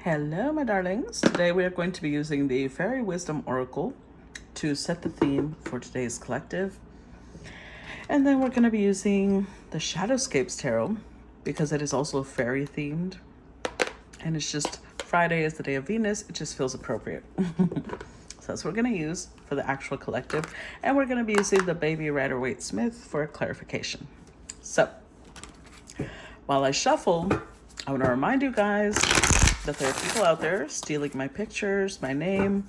Hello, my darlings. Today we are going to be using the Fairy Wisdom Oracle to set the theme for today's collective. And then we're going to be using the Shadowscapes Tarot because it is also fairy themed. And it's just Friday is the day of Venus. It just feels appropriate. So that's what we're going to use for the actual collective. And we're going to be using the Baby Rider-Waite-Smith for clarification. So while I shuffle, I want to remind you guys that there are people out there stealing my pictures, my name,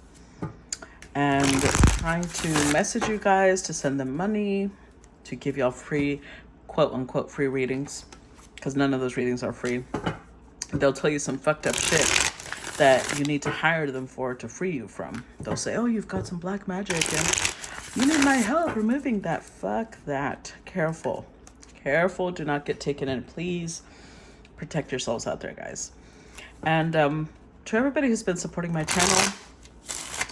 and trying to message you guys to send them money to give y'all free, quote unquote, free readings, because none of those readings are free. They'll tell you some fucked up shit that you need to hire them for to free you from. They'll say, oh, you've got some black magic and you need my help removing that. Fuck that. Careful. Do not get taken in. Please protect yourselves out there, guys. And to everybody who's been supporting my channel,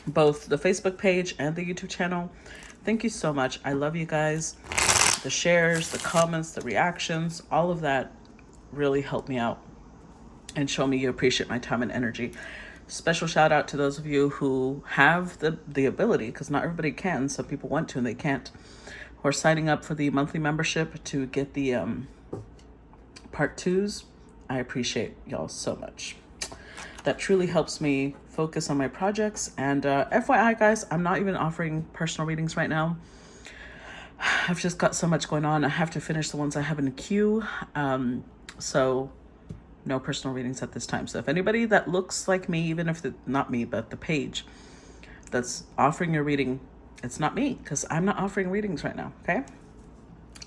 both the Facebook page and the YouTube channel, thank you so much. I love you guys. The shares, the comments, the reactions, all of that really help me out and show me you appreciate my time and energy. Special shout out to those of you who have the ability, because not everybody can. Some people want to and they can't, who are signing up for the monthly membership to get the part 2s. I appreciate y'all so much. That truly helps me focus on my projects. And FYI, guys, I'm not even offering personal readings right now. I've just got so much going on. I have to finish the ones I have in queue. So no personal readings at this time. So if anybody that looks like me, even if it's not me, but the page that's offering your reading, it's not me, because I'm not offering readings right now, okay?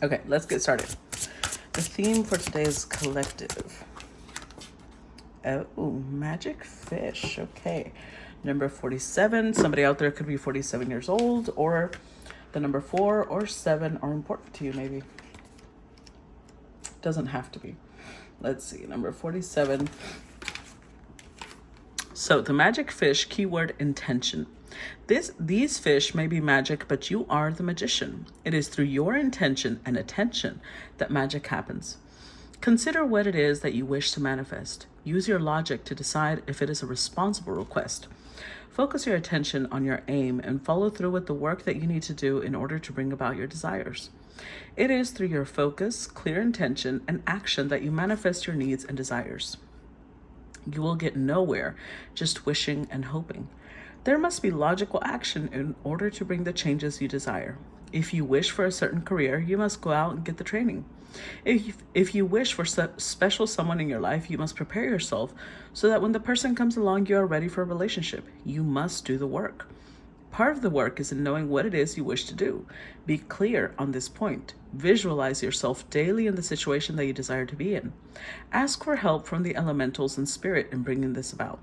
Okay, let's get started. The theme for today's collective. Oh, magic fish. Okay. Number 47. Somebody out there could be 47 years old, or the number 4 or 7 are important to you, maybe. Doesn't have to be. Let's see. Number 47. So the magic fish, keyword intention. These fish may be magic, but you are the magician. It is through your intention and attention that magic happens. Consider what it is that you wish to manifest. Use your logic to decide if it is a responsible request. Focus your attention on your aim and follow through with the work that you need to do in order to bring about your desires. It is through your focus, clear intention, and action that you manifest your needs and desires. You will get nowhere just wishing and hoping. There must be logical action in order to bring the changes you desire. If you wish for a certain career, you must go out and get the training. If you wish for special someone in your life, you must prepare yourself so that when the person comes along, you are ready for a relationship. You must do the work. Part of the work is in knowing what it is you wish to do. Be clear on this point. Visualize yourself daily in the situation that you desire to be in. Ask for help from the elementals and spirit in bringing this about.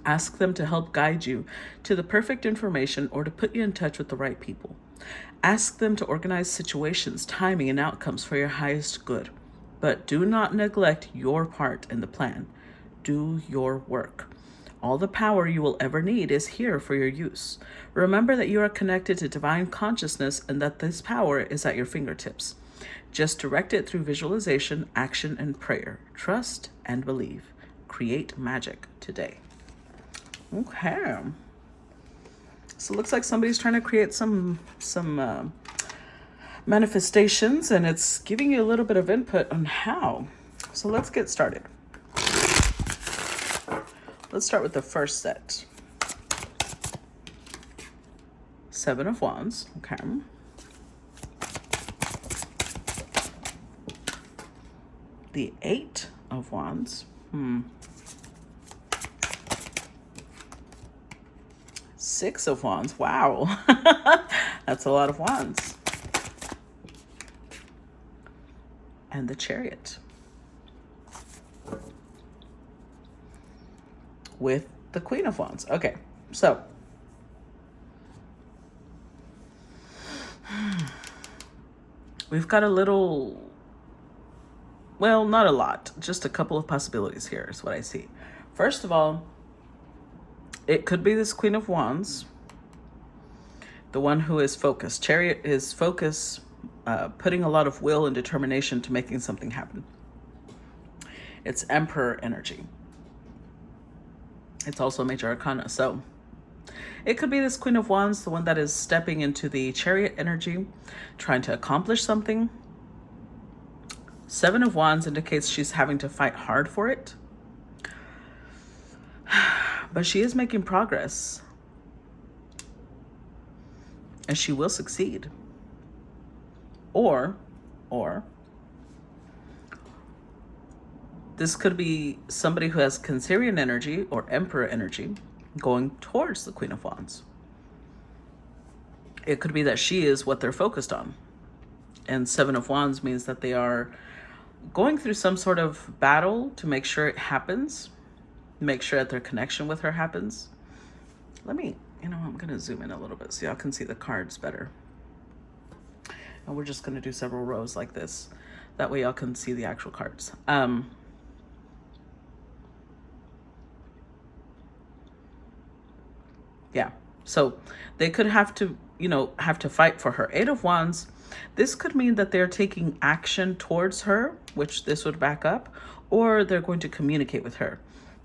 Ask them to help guide you to the perfect information or to put you in touch with the right people. Ask them to organize situations, timing, and outcomes for your highest good. But do not neglect your part in the plan. Do your work. All the power you will ever need is here for your use. Remember that you are connected to divine consciousness and that this power is at your fingertips. Just direct it through visualization, action, and prayer. Trust and believe. Create magic today. Okay. So it looks like somebody's trying to create some manifestations, and it's giving you a little bit of input on how. So let's get started. Let's start with the first set. 7 of Wands. Okay. The 8 of Wands. 6 of Wands. Wow. That's a lot of wands. And the Chariot. With the Queen of Wands. Okay, so we've got a little, well, not a lot, just a couple of possibilities here is what I see. First of all, it could be this Queen of Wands, the one who is focused. Chariot is focus, putting a lot of will and determination to making something happen. It's Emperor energy. It's also a major arcana. So it could be this Queen of Wands, the one that is stepping into the Chariot energy, trying to accomplish something. Seven of Wands indicates she's having to fight hard for it. But she is making progress. And she will succeed. Or this could be somebody who has Cancerian energy or Emperor energy going towards the Queen of Wands. It could be that she is what they're focused on. And Seven of Wands means that they are going through some sort of battle to make sure it happens, make sure that their connection with her happens. I'm going to zoom in a little bit so y'all can see the cards better. And we're just going to do several rows like this. That way y'all can see the actual cards. Yeah, so they could have to, fight for her. Eight of Wands, this could mean that they're taking action towards her, which this would back up, or they're going to communicate with her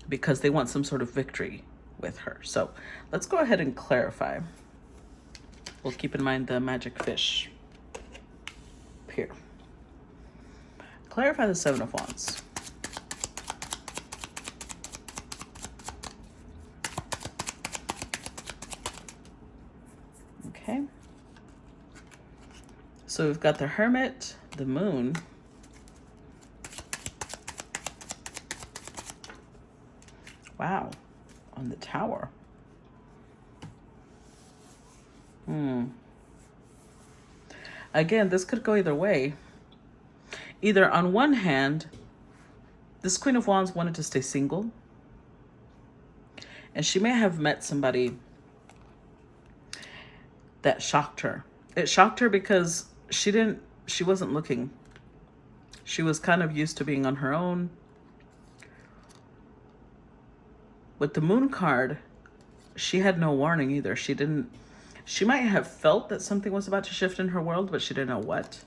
because they want some sort of victory with her. So let's go ahead and clarify. We'll keep in mind the magic fish here. Clarify the Seven of Wands. Okay. So we've got the Hermit, the Moon, wow, on the Tower. Again, this could go either way. Either on one hand, this Queen of Wands wanted to stay single, and she may have met somebody that shocked her. It shocked her because she wasn't looking. She was kind of used to being on her own. With the Moon card, she had no warning either. She might have felt that something was about to shift in her world, but she didn't know what.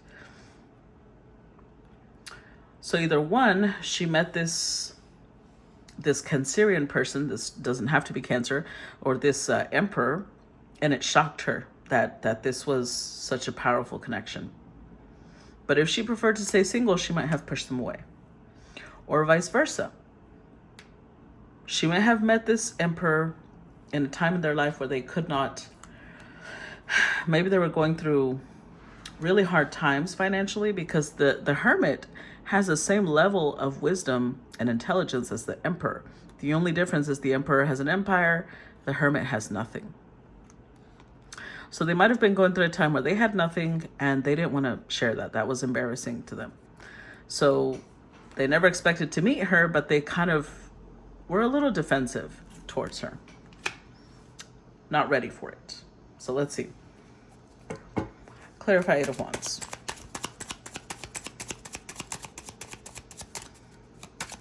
So either one, she met this Cancerian person, this doesn't have to be Cancer, or this Emperor, and it shocked her that this was such a powerful connection. But if she preferred to stay single, she might have pushed them away. Or vice versa. She might have met this Emperor in a time in their life where they could not, maybe they were going through really hard times financially, because the Hermit has the same level of wisdom and intelligence as the Emperor. The only difference is the Emperor has an empire, the Hermit has nothing. So they might have been going through a time where they had nothing and they didn't want to share that. That was embarrassing to them. So they never expected to meet her, but they kind of were a little defensive towards her. Not ready for it. So let's see. Clarify Eight of Wands.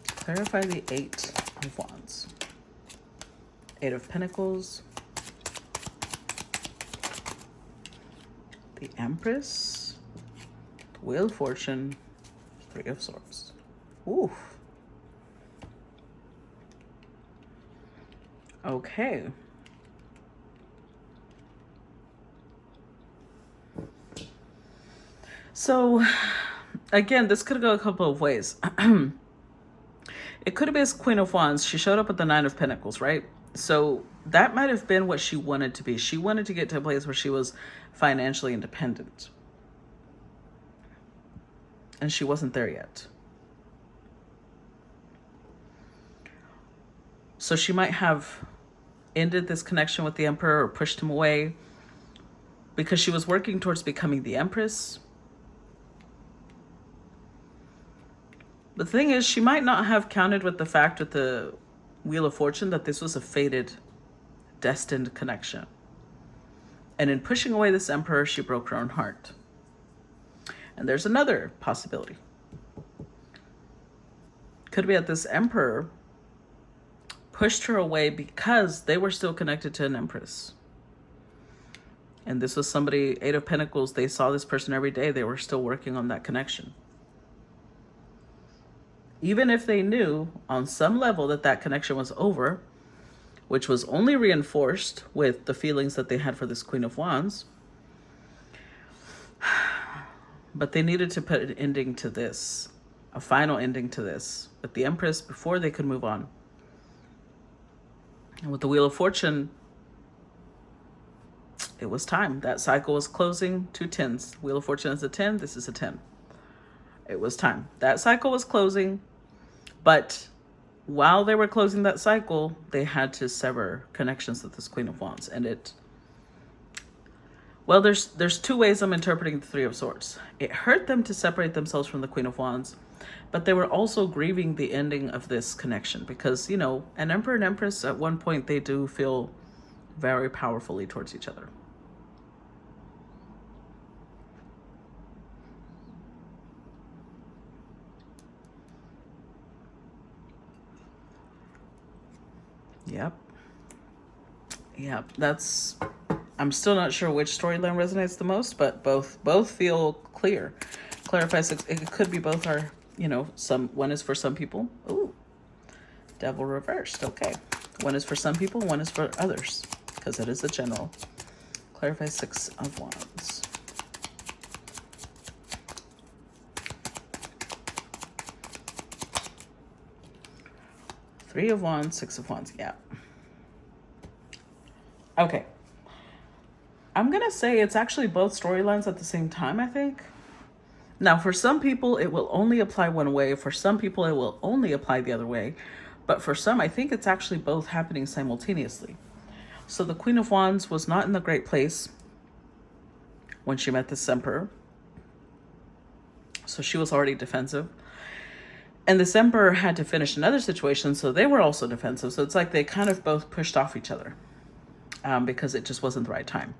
Clarify the Eight of Wands. Eight of Pentacles. The Empress. The Wheel of Fortune. Three of Swords. Ooh. Okay. So, again, this could go a couple of ways. It could have been this Queen of Wands. She showed up with the Nine of Pentacles, right? So that might have been what she wanted to be. She wanted to get to a place where she was financially independent. And she wasn't there yet. So she might have ended this connection with the Emperor or pushed him away because she was working towards becoming the Empress. The thing is, she might not have counted with the fact with the Wheel of Fortune that this was a fated, destined connection. And in pushing away this Emperor, she broke her own heart. And there's another possibility. Could be that this Emperor pushed her away because they were still connected to an Empress. And this was somebody, Eight of Pentacles, they saw this person every day. They were still working on that connection. Even if they knew on some level that that connection was over, which was only reinforced with the feelings that they had for this Queen of Wands. But they needed to put an ending to this, a final ending to this, with the Empress before they could move on. And with the Wheel of Fortune, it was time. That cycle was closing. 2 10s. Wheel of Fortune is a 10. This is a 10. It was time. That cycle was closing. But while they were closing that cycle, they had to sever connections with this Queen of Wands. And well, there's 2 ways I'm interpreting the 3 of Swords. It hurt them to separate themselves from the Queen of Wands, but they were also grieving the ending of this connection because, you know, an Emperor and Empress, at one point, they do feel very powerfully towards each other. Yep. I'm still not sure which storyline resonates the most, but both feel clear. Clarify 6. It could be both are, you know, one is for some people. Ooh, Devil reversed. Okay. One is for some people, one is for others, because it is a general. Clarify 6 of Wands. Three of Wands, 6 of Wands. Yeah. Okay. I'm going to say it's actually both storylines at the same time, I think. Now, for some people, it will only apply one way. For some people, it will only apply the other way. But for some, I think it's actually both happening simultaneously. So the Queen of Wands was not in a great place when she met this Emperor. So she was already defensive. And this Emperor had to finish another situation, so they were also defensive. So it's like they kind of both pushed off each other because it just wasn't the right time.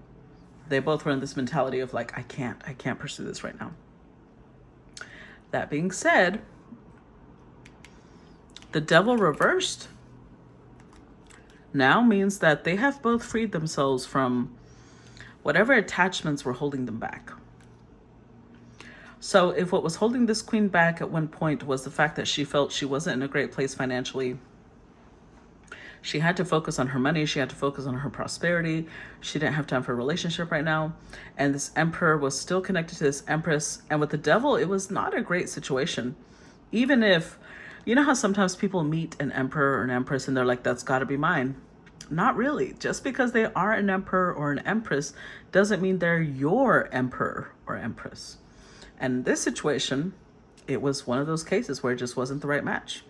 They both were in this mentality of like, I can't pursue this right now. That being said, the Devil reversed now means that they have both freed themselves from whatever attachments were holding them back. So if what was holding this queen back at one point was the fact that she felt she wasn't in a great place financially, she had to focus on her money, she had to focus on her prosperity, she didn't have time for a relationship right now, and this Emperor was still connected to this Empress, and with the Devil, it was not a great situation. Even if, you know how sometimes people meet an Emperor or an Empress and they're like, that's gotta be mine. Not really. Just because they are an Emperor or an Empress doesn't mean they're your Emperor or Empress. And in this situation, it was one of those cases where it just wasn't the right match.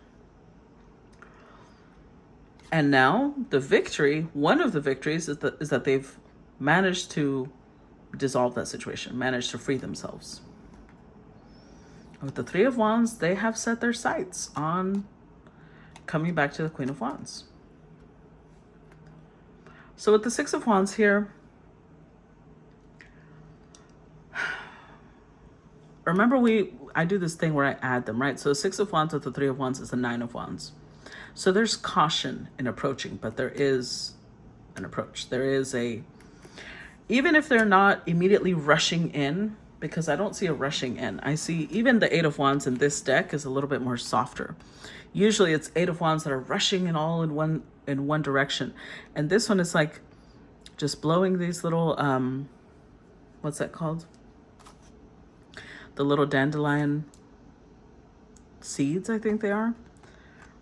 And now the victory, one of the victories is that they've managed to dissolve that situation, managed to free themselves. With the Three of Wands, they have set their sights on coming back to the Queen of Wands. So with the Six of Wands here, remember I do this thing where I add them, right? So the Six of Wands with the Three of Wands is the Nine of Wands. So there's caution in approaching, but there is an approach. There is even if they're not immediately rushing in, because I don't see a rushing in. I see even the Eight of Wands in this deck is a little bit more softer. Usually it's Eight of Wands that are rushing in all in one direction. And this one is like just blowing these little, what's that called? The little dandelion seeds, I think they are.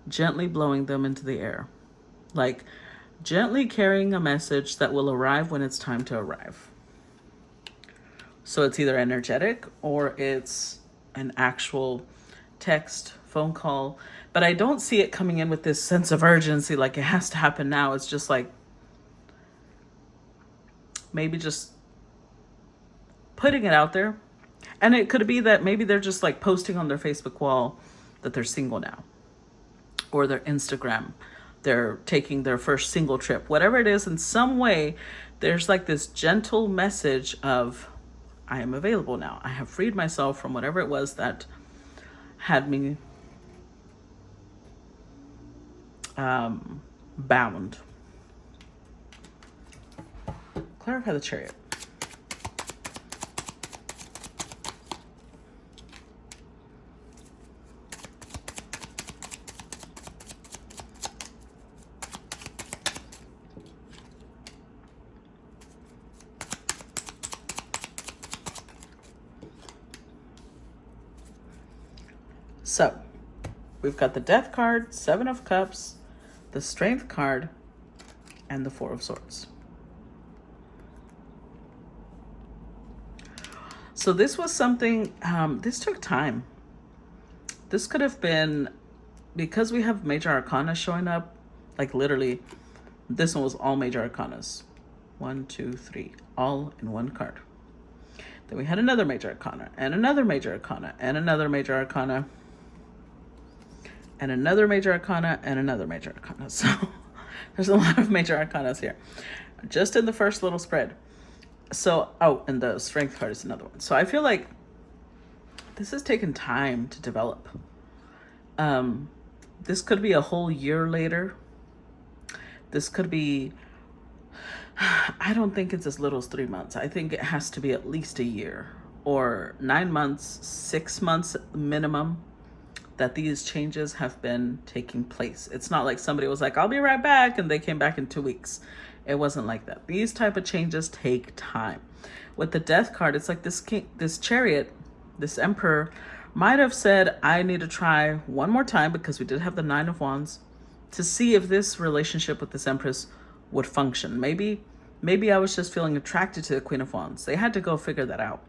Gently blowing them into the air. Like gently carrying a message that will arrive when it's time to arrive. So it's either energetic or it's an actual text, phone call. But I don't see it coming in with this sense of urgency, like it has to happen now. It's just like maybe just putting it out there. And it could be that maybe they're just like posting on their Facebook wall that they're single now. Or their Instagram, they're taking their first single trip. Whatever it is, in some way, there's like this gentle message of, I am available now. I have freed myself from whatever it was that had me bound. Clarify the Chariot. We've got the Death card, Seven of Cups, the Strength card, and the Four of Swords. So this was something, this took time. This could have been, because we have major arcana showing up, like literally, this one was all major arcanas. 1, 2, 3, all in one card. Then we had another major arcana, and another major arcana, and another major arcana, and another major arcana, and another major arcana. So there's a lot of major arcanas here, just in the first little spread. So, oh, and the Strength card is another one. So I feel like this has taken time to develop. This could be a whole year later. This could be, I don't think it's as little as 3 months. I think it has to be at least a year or 9 months, 6 months minimum that these changes have been taking place. It's not like somebody was like, I'll be right back, and they came back in 2 weeks. It wasn't like that. These type of changes take time. With the Death card, it's like this king, this Chariot, this Emperor might have said, I need to try one more time, because we did have the Nine of Wands, to see if this relationship with this Empress would function. Maybe I was just feeling attracted to the Queen of Wands. They had to go figure that out.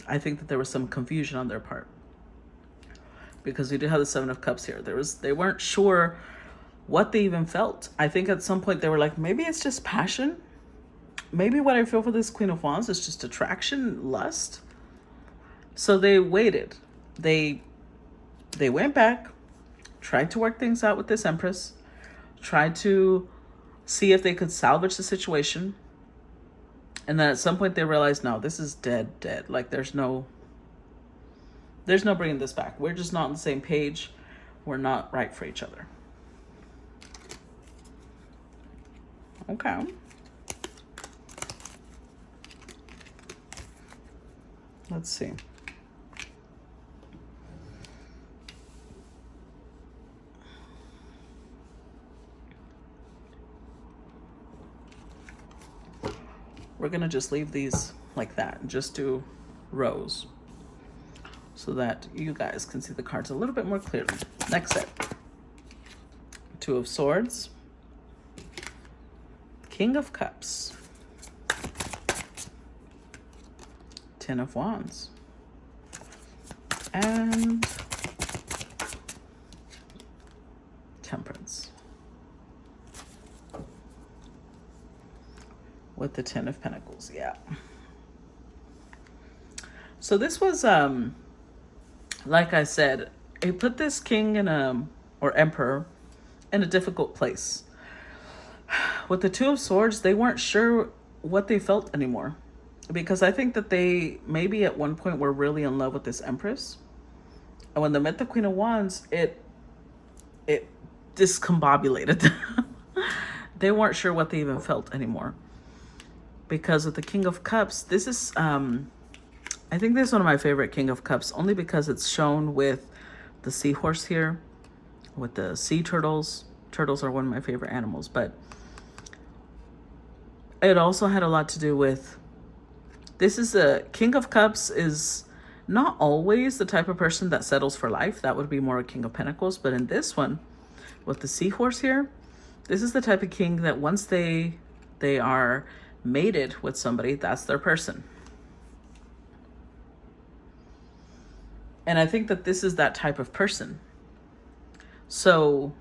I think that there was some confusion on their part, because we do have the Seven of Cups here. They weren't sure what they even felt. I think at some point they were like, maybe it's just passion. Maybe what I feel for this Queen of Wands is just attraction, lust. So they waited. They went back, tried to work things out with this Empress, tried to see if they could salvage the situation. And then at some point they realized, no, this is dead. Like there's no bringing this back. We're just not on the same page. We're not right for each other. Okay. Let's see. We're gonna just leave these like that and just do rows so that you guys can see the cards a little bit more clearly. Next set. Two of Swords, King of Cups, Ten of Wands, and Temperance. With the Ten of Pentacles, yeah. So this was, like I said, it put this king in or emperor in a difficult place. With the Two of Swords, they weren't sure what they felt anymore, because I think that they maybe at one point were really in love with this Empress. And when they met the Queen of Wands, it discombobulated them. They weren't sure what they even felt anymore. Because with the King of Cups, this is, I think this is one of my favorite King of Cups, only because it's shown with the seahorse here, with the sea turtles. Turtles are one of my favorite animals, but it also had a lot to do with, this is a King of Cups is not always the type of person that settles for life. That would be more a King of Pentacles. But in this one, with the seahorse here, this is the type of king that once they are mated with somebody, that's their person. And I think that this is that type of person. So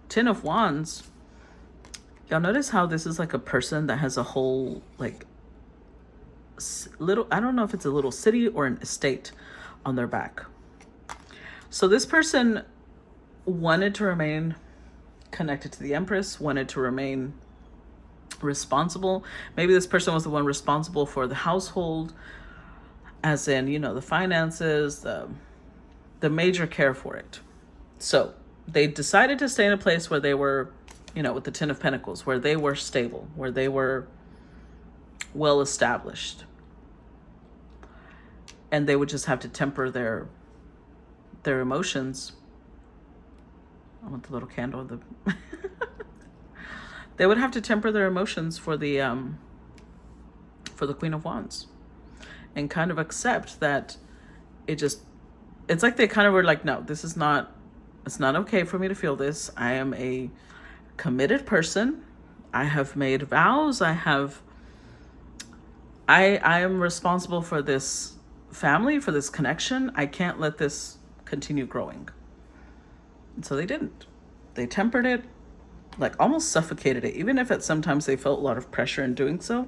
Ten of Wands, y'all notice how this is like a person that has a whole like little, I don't know if it's a little city or an estate on their back. So this person wanted to remain connected to the Empress, wanted to remain responsible. Maybe this person was the one responsible for the household, as in, you know, the finances, the major care for it. So they decided to stay in a place where they were, you know, with the Ten of Pentacles, where they were stable, where they were well established, and they would just have to temper their emotions. I want the little candle. They would have to temper their emotions for the Queen of Wands, and kind of accept that it's like they kind of were like, no, this is not It's not okay for me to feel this. I am a committed person. I have made vows. I am responsible for this family, for this connection. I can't let this continue growing. And so they didn't. They tempered it, like almost suffocated it. Even if at sometimes they felt a lot of pressure in doing so,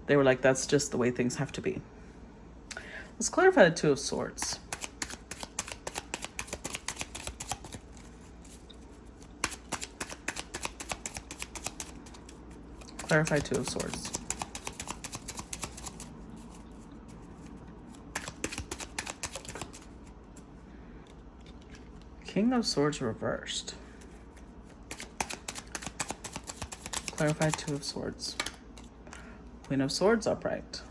they were like, that's just the way things have to be. Let's clarify the Two of Swords. Clarify Two of Swords. King of Swords reversed. Clarify Two of Swords. Queen of Swords upright.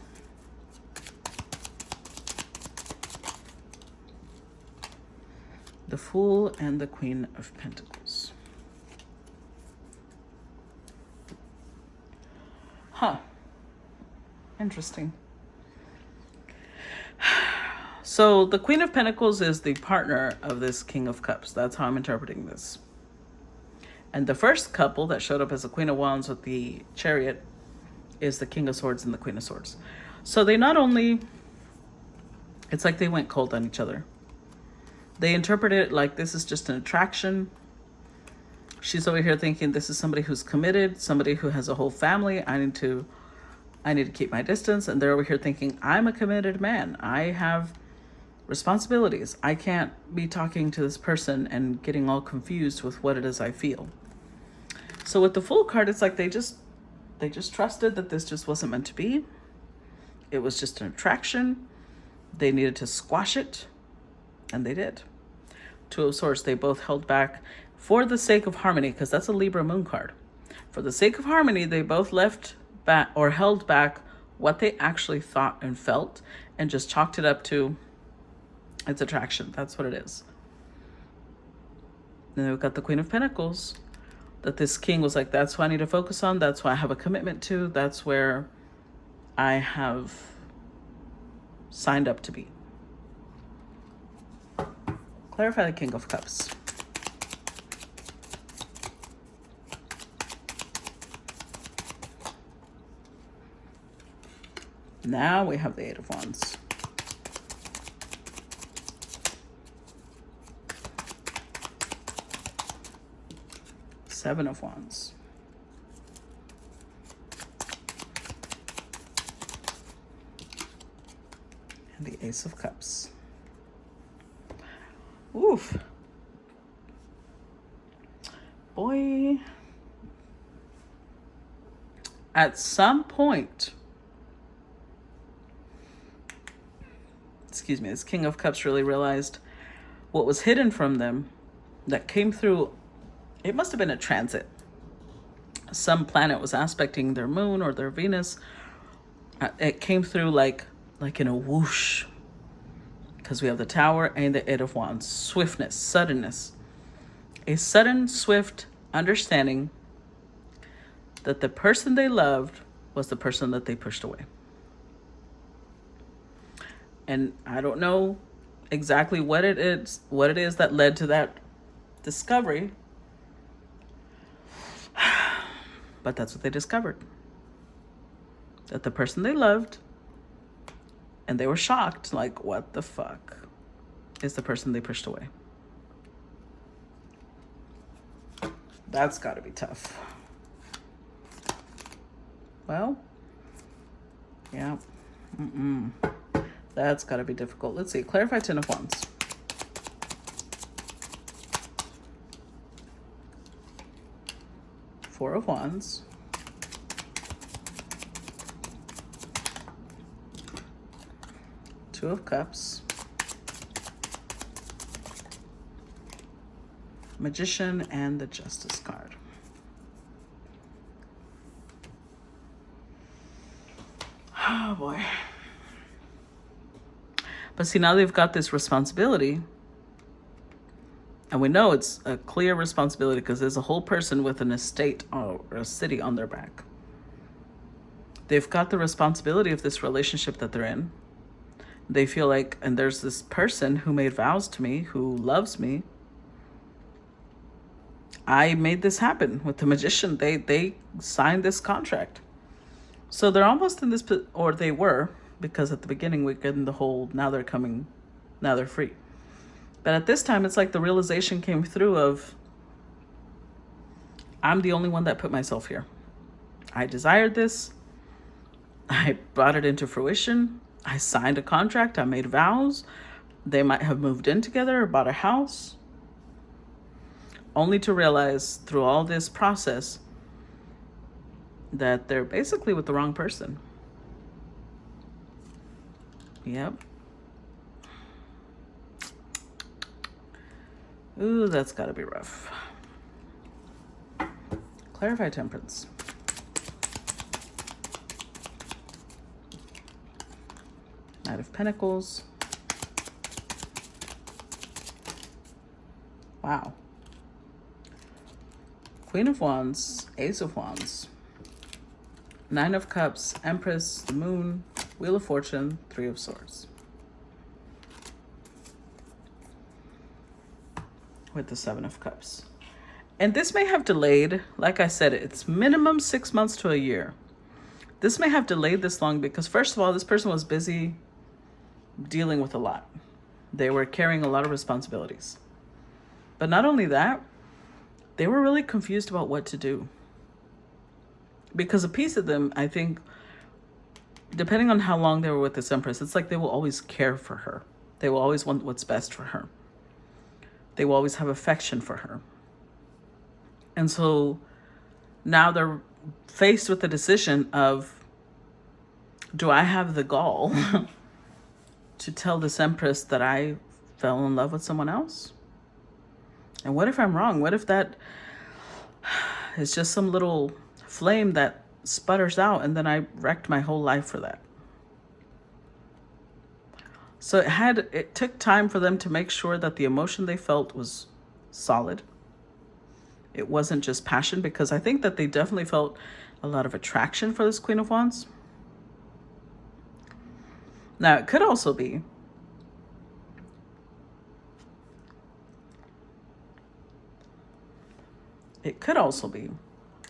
The Fool and the Queen of Pentacles. Huh. Interesting. So the Queen of Pentacles is the partner of this King of Cups. That's how I'm interpreting this. And the first couple that showed up as the Queen of Wands with the Chariot is the King of Swords and the Queen of Swords. So they not only, it's like they went cold on each other. They interpret it like this is just an attraction. She's over here thinking this is somebody who's committed, somebody who has a whole family. I need to keep my distance. And they're over here thinking, I'm a committed man. I have responsibilities. I can't be talking to this person and getting all confused with what it is I feel. So with the Fool card, it's like they just trusted that this just wasn't meant to be. It was just an attraction. They needed to squash it, and they did. Two of Swords, they both held back for the sake of harmony, because that's a Libra moon card. For the sake of harmony, they both left back or held back what they actually thought and felt and just chalked it up to its attraction. That's what it is. And then we've got the Queen of Pentacles, that this king was like, that's who I need to focus on. That's who I have a commitment to. That's where I have signed up to be. Clarify the King of Cups. Now we have the Eight of Wands. Seven of Wands. And the Ace of Cups. Oof. Boy. At some point, excuse me, this King of Cups really realized what was hidden from them that came through. It must have been a transit. Some planet was aspecting their moon or their Venus. It came through like in a whoosh. Because we have the Tower and the Eight of Wands. Swiftness, suddenness. A sudden, swift understanding that the person they loved was the person that they pushed away. And I don't know exactly what it is that led to that discovery. But that's what they discovered. That the person they loved, and they were shocked, like, what the fuck, is the person they pushed away. That's gotta be tough. Well, yeah. That's gotta be difficult. Let's see, clarify Ten of Wands. Four of Wands. Two of Cups. Magician and the Justice card. Oh boy. But see, now they've got this responsibility. And we know it's a clear responsibility because there's a whole person with an estate or a city on their back. They've got the responsibility of this relationship that they're in. They feel like, and there's this person who made vows to me, who loves me, I made this happen with the magician. They signed this contract. So they're almost in this, or they were, because at the beginning we get in the whole, now they're coming, now they're free. But at this time, it's like the realization came through of, I'm the only one that put myself here. I desired this. I brought it into fruition. I signed a contract. I made vows. They might have moved in together or bought a house, only to realize through all this process that they're basically with the wrong person. Yep. Ooh, that's gotta be rough. Clarify Temperance. Knight of Pentacles. Wow. Queen of Wands, Ace of Wands, Nine of Cups, Empress, the Moon, Wheel of Fortune, Three of Swords. With the Seven of Cups. And this may have delayed, like I said, it's minimum 6 months to a year. This may have delayed this long because, first of all, this person was busy dealing with a lot. They were carrying a lot of responsibilities. But not only that, they were really confused about what to do. Because a piece of them, I think, depending on how long they were with this Empress, it's like they will always care for her. They will always want what's best for her. They will always have affection for her. And so now they're faced with the decision of, do I have the gall to tell this Empress that I fell in love with someone else? And what if I'm wrong? What if that is just some little flame that sputters out and then I wrecked my whole life for that? So it took time for them to make sure that the emotion they felt was solid. It wasn't just passion, because I think that they definitely felt a lot of attraction for this Queen of Wands. Now, it could also be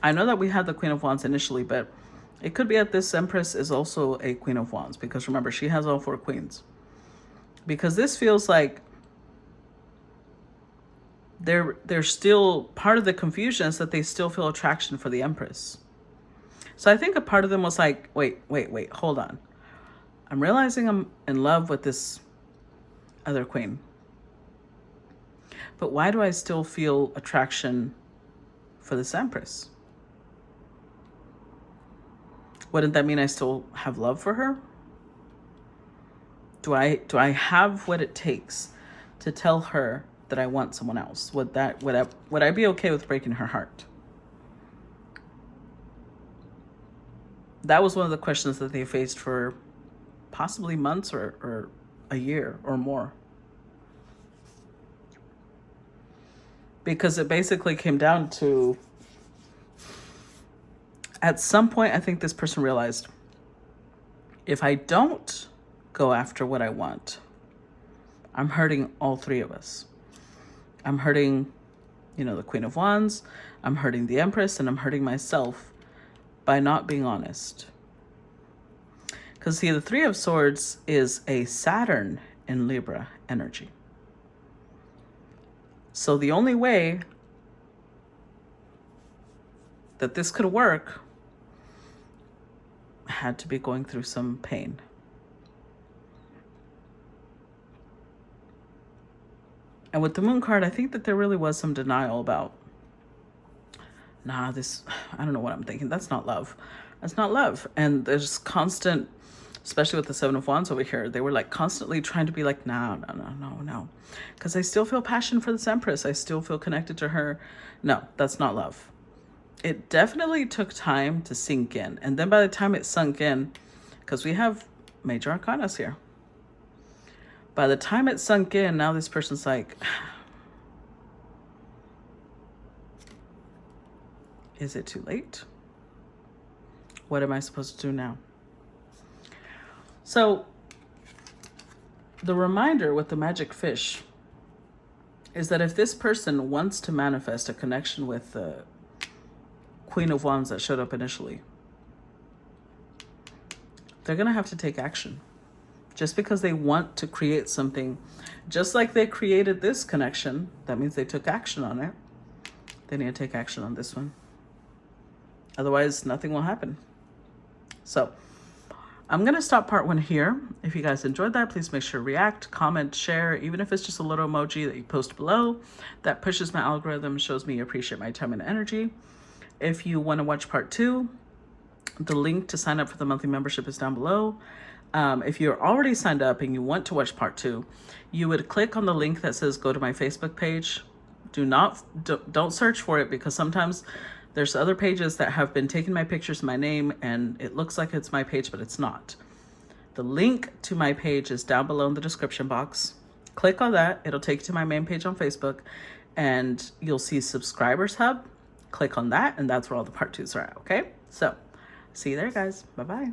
I know that we had the Queen of Wands initially, but it could be that this Empress is also a Queen of Wands, because remember, she has all 4 queens. Because this feels like they're still, part of the confusion is that they still feel attraction for the Empress. So I think a part of them was like, wait, hold on. I'm realizing I'm in love with this other queen. But why do I still feel attraction for this Empress? Wouldn't that mean I still have love for her? Do I have what it takes to tell her that I want someone else? Would I be okay with breaking her heart? That was one of the questions that they faced for possibly months or a year or more. Because it basically came down to, at some point, I think this person realized, if I don't go after what I want, I'm hurting all 3 of us. I'm hurting, the Queen of Wands, I'm hurting the Empress, and I'm hurting myself by not being honest. Because see, the 3 of Swords is a Saturn in Libra energy. So the only way that this could work had to be going through some pain. And with the Moon card, I think that there really was some denial about, I don't know what I'm thinking. That's not love. That's not love. And there's constant, especially with the Seven of Wands over here, they were like constantly trying to be like, no. Because I still feel passion for this Empress. I still feel connected to her. No, that's not love. It definitely took time to sink in. And then by the time it sunk in, because we have major arcanas here, by the time it sunk in, now this person's like, is it too late? What am I supposed to do now? So the reminder with the magic fish is that if this person wants to manifest a connection with the Queen of Wands that showed up initially, they're going to have to take action. Just because they want to create something, just like they created this connection, that means they took action on it. They need to take action on this one. Otherwise, nothing will happen. So I'm going to stop part 1 here. If you guys enjoyed that, please make sure to react, comment, share, even if it's just a little emoji that you post below. That pushes my algorithm, shows me you appreciate my time and energy. If you want to watch part 2, the link to sign up for the monthly membership is down below. If you're already signed up and you want to watch part 2, you would click on the link that says go to my Facebook page. Don't search for it, because sometimes there's other pages that have been taking my pictures, my name, and it looks like it's my page, but it's not. The link to my page is down below in the description box. Click on that. It'll take you to my main page on Facebook, and you'll see Subscribers Hub. Click on that, and that's where all the part 2s are at, okay? So, see you there, guys. Bye-bye.